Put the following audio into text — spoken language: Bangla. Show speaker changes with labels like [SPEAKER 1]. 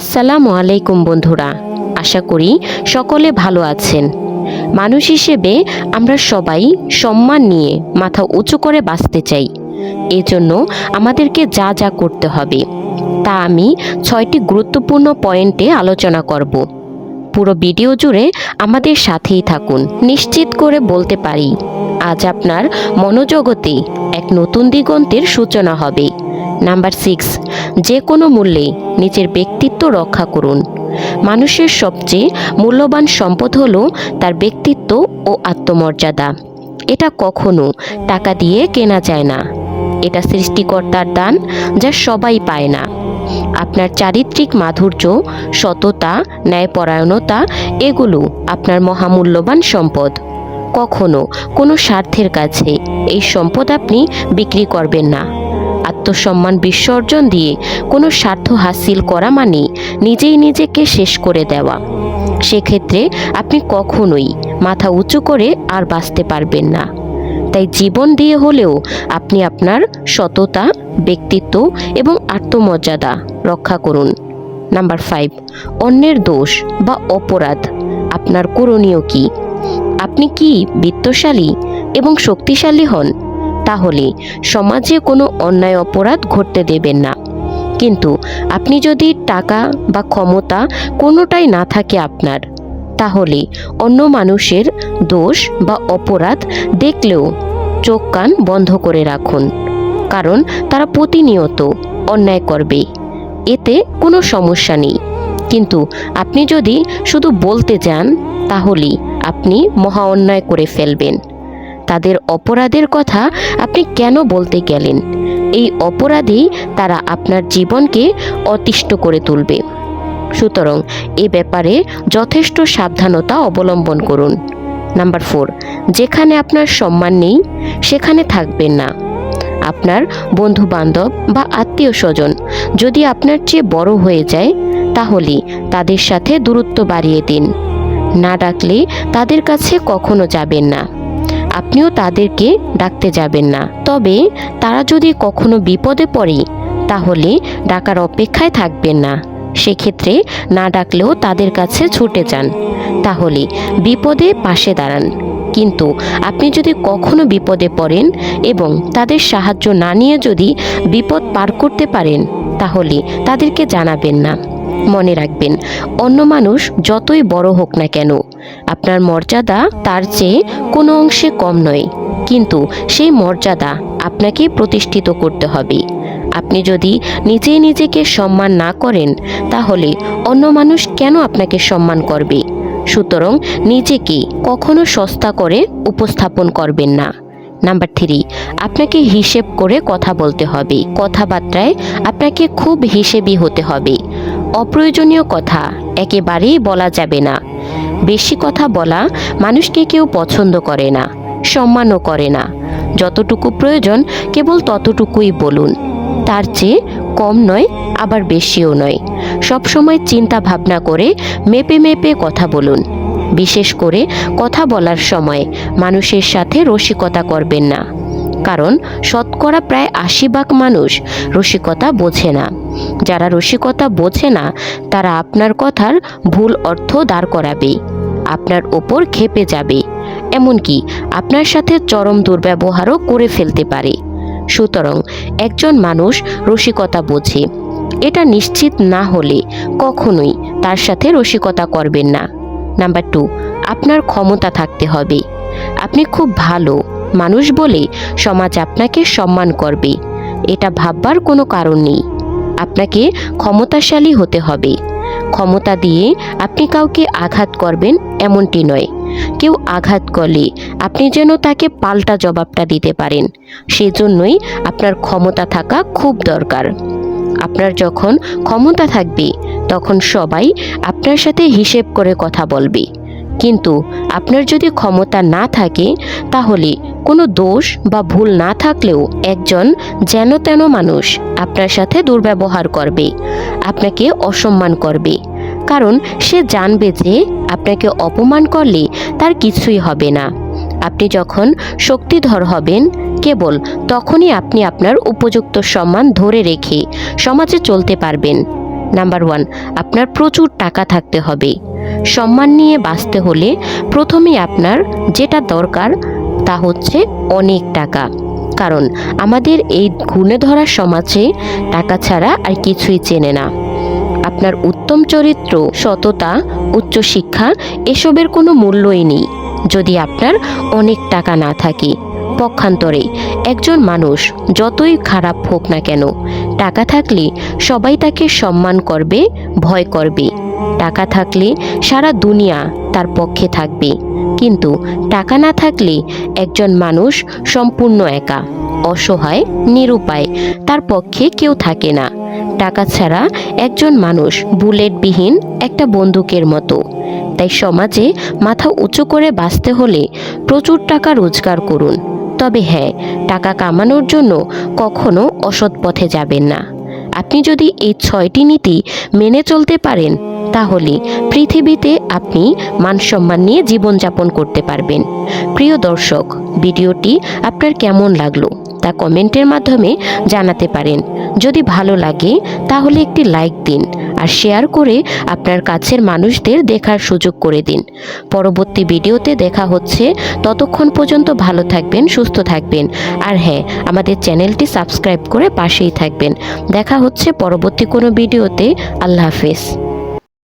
[SPEAKER 1] আসসালামু আলাইকুম বন্ধুরা, আশা করি সকলে ভালো আছেন। মানুষ হিসেবে আমরা সবাই সম্মান নিয়ে মাথা উঁচু করে বাঁচতে চাই। এজন্য আমাদেরকে যা যা করতে হবে তা আমি 6টি গুরুত্বপূর্ণ পয়েন্টে আলোচনা করব। পুরো ভিডিও জুড়ে আমাদের সাথেই থাকুন। নিশ্চিত করে বলতে পারি, আজ আপনার মনোজগতে এক নতুন দিগন্তের সূচনা হবে। নাম্বার 6, যে কোনো মূল্যে নিজের ব্যক্তিত্ব রক্ষা করুন। মানুষের সবচেয়ে মূল্যবান সম্পদ হলো তার ব্যক্তিত্ব ও আত্মমর্যাদা। এটা কখনো টাকা দিয়ে কেনা যায় না। এটা সৃষ্টিকর্তার দান, যা সবাই পায় না। আপনার চারিত্রিক মাধুর্য, সততা, ন্যায়পরায়ণতা এগুলো আপনার মহামূল্যবান সম্পদ। কখনো কোনো স্বার্থের কাছে এই সম্পদ আপনি বিক্রি করবেন না। আত্মসম্মান বিসর্জন দিয়ে কোনো স্বার্থ হাসিল করা মানে নিজেই নিজেকে শেষ করে দেওয়া। সেক্ষেত্রে আপনি কখনোই মাথা উঁচু করে আর বাঁচতে পারবেন না। তাই জীবন দিয়ে হলেও আপনি আপনার সততা, ব্যক্তিত্ব এবং আত্মমর্যাদা রক্ষা করুন। নাম্বার 5, অন্যের দোষ বা অপরাধ আপনার করণীয় কি? আপনি কি বিত্তশালী এবং শক্তিশালী হন? তাহলে সমাজে কোনো অন্যায় অপরাধ ঘটতে দেবেন না। কিন্তু আপনি যদি টাকা বা ক্ষমতা কোনোটাই না থাকে আপনার, তাহলে অন্য মানুষের দোষ বা অপরাধ দেখলেও চোখ কান বন্ধ করে রাখুন। কারণ তারা প্রতিনিয়ত অন্যায় করবে, এতে কোনো সমস্যা নেই। কিন্তু আপনি যদি শুধু বলতে যান, তাহলে আপনি মহা অন্যায় করে ফেলবেন। তাদের অপরাধের কথা আপনি কেন বলতে গেলেন? এই অপরাধেই তারা আপনার জীবনকে অতিষ্ঠ করে তুলবে। সুতরাং এ ব্যাপারে যথেষ্ট সাবধানতা অবলম্বন করুন। নাম্বার 4, যেখানে আপনার সম্মান নেই সেখানে থাকবেন না। আপনার বন্ধু বান্ধব বা আত্মীয় স্বজন যদি আপনার চেয়ে বড় হয়ে যায়, তাহলে তাদের সাথে দূরত্ব বাড়িয়ে দিন। না ডাকলে তাদের কাছে কখনো যাবেন না। আপনিও তাদেরকে ডাকতে যাবেন না। তবে তারা যদি কখনো বিপদে পড়ে, তাহলে ডাকার অপেক্ষায় থাকবেন না। সেক্ষেত্রে না ডাকলেও তাদের কাছে ছুটে যান, তাহলে বিপদে পাশে দাঁড়ান। কিন্তু আপনি যদি কখনো বিপদে পড়েন এবং তাদের সাহায্য না নিয়ে যদি বিপদ পার করতে পারেন, তাহলে তাদেরকে জানাবেন না। মনে রাখবেন, অন্য মানুষ যতই বড় হোক না কেন, আপনার মর্যাদা তার চেয়ে কোনো অংশে কম নয়। কিন্তু সেই মর্যাদা আপনাকে প্রতিষ্ঠিত করতে হবে। আপনি যদি নিজেই নিজেকে সম্মান না করেন, তাহলে অন্য মানুষ কেন আপনাকে সম্মান করবে? সুতরাং নিজেকে কখনো সস্তা করে উপস্থাপন করবেন না। নাম্বার 3, আপনাকে হিসেব করে কথা বলতে হবে। কথাবার্তায় আপনাকে খুব হিসেবি হতে হবে। অপ্রয়োজনীয় কথা একেবারেই বলা যাবে না। বেশি কথা বলা মানুষকে কেউ পছন্দ করে না, সম্মানও করে না। যতটুকু প্রয়োজন কেবল ততটুকুই বলুন। তার চেয়ে কম নয়, আবার বেশিও নয়। সবসময় চিন্তা ভাবনা করে মেপে মেপে কথা বলুন। বিশেষ করে কথা বলার সময় মানুষের সাথে রসিকতা করবেন না। কারণ শতকরা প্রায় 80% মানুষ রসিকতা বোঝে না। যারা রসিকতা বোঝে না, তারা আপনার কথার ভুল অর্থ দাঁড় করাবে, আপনার ওপর ক্ষেপে যাবে, এমনকি আপনার সাথে চরম দুর্ব্যবহারও করে ফেলতে পারে। সুতরাং একজন মানুষ রসিকতা বোঝে, এটা নিশ্চিত না হলে কখনোই তার সাথে রসিকতা করবেন না। নাম্বার 2, আপনার ক্ষমতা থাকতে হবে। আপনি খুব ভালো মানুষ বলে সমাজ আপনাকে সম্মান করবে, এটা ভাববার কোনো কারণ নেই। আপনাকে ক্ষমতাশালী হতে হবে। ক্ষমতা দিয়ে আপনি কাউকে আঘাত করবেন এমনটি নয়। কেউ আঘাত করলে আপনি যেন তাকে পাল্টা জবাবটা দিতে পারেন, সেজন্যই আপনার ক্ষমতা থাকা খুব দরকার। আপনার যখন ক্ষমতা থাকবে, তখন সবাই আপনার সাথে হিসেব করে কথা বলবে। কিন্তু আপনার যদি ক্ষমতা না থাকে, তাহলে কোনো দোষ বা ভুল না থাকলেও একজন যেন তেন মানুষ আপনার সাথে দুর্ব্যবহার করবে, আপনাকে অসম্মান করবে। কারণ সে জানবে যে আপনাকে অপমান করলে তার কিছুই হবে না। আপনি যখন শক্তিধর হবেন, কেবল তখনই আপনি আপনার উপযুক্ত সম্মান ধরে রেখে সমাজে চলতে পারবেন। নাম্বার 1, আপনার প্রচুর টাকা থাকতে হবে। সম্মান নিয়ে বাঁচতে হলে প্রথমে আপনার যেটা দরকার তা হচ্ছে অনেক টাকা। কারণ আমাদের এই গুণে ধরা সমাজে টাকা ছাড়া আর কিছুই চেনে না। আপনার উত্তম চরিত্র, সততা, উচ্চশিক্ষা এসবের কোনো মূল্যই নেই যদি আপনার অনেক টাকা না থাকে। পক্ষান্তরে একজন মানুষ যতই খারাপ হোক না কেন, টাকা থাকলে সবাই তাকে সম্মান করবে, ভয় করবে। টাকা থাকলে সারা দুনিয়া তার পক্ষে থাকবে। কিন্তু টাকা না থাকলে একজন মানুষ সম্পূর্ণ একা, অসহায়, নিরুপায়, তার পক্ষে কেউ থাকে না। টাকা ছাড়া একজন মানুষ বুলেটবিহীন একটা বন্দুকের মতো। তাই সমাজে মাথা উঁচু করে বাঁচতে হলে প্রচুর টাকা রোজগার করুন। তবে হ্যাঁ, টাকা কামানোর জন্য কখনো অসৎ পথে যাবেন না। আপনি যদি এই 6টি নীতি মেনে চলতে পারেন তাহলে পৃথিবীতে আপনি মানসম্মান নিয়ে জীবনযাপন করতে পারবেন। প্রিয় দর্শক, ভিডিওটি আপনার কেমন লাগলো তা কমেন্টের মাধ্যমে জানাতে পারেন। যদি ভালো লাগে তাহলে একটি লাইক দিন আর শেয়ার করে আপনার কাছের মানুষদের দেখার সুযোগ করে দিন। পরবর্তী ভিডিওতে দেখা হচ্ছে। ততক্ষণ পর্যন্ত ভালো থাকবেন, সুস্থ থাকবেন। আর হ্যাঁ, আমাদের চ্যানেলটি সাবস্ক্রাইব করে পাশেই থাকবেন। দেখা হচ্ছে পরবর্তী কোনো ভিডিওতে। আল্লাহ হাফেজ।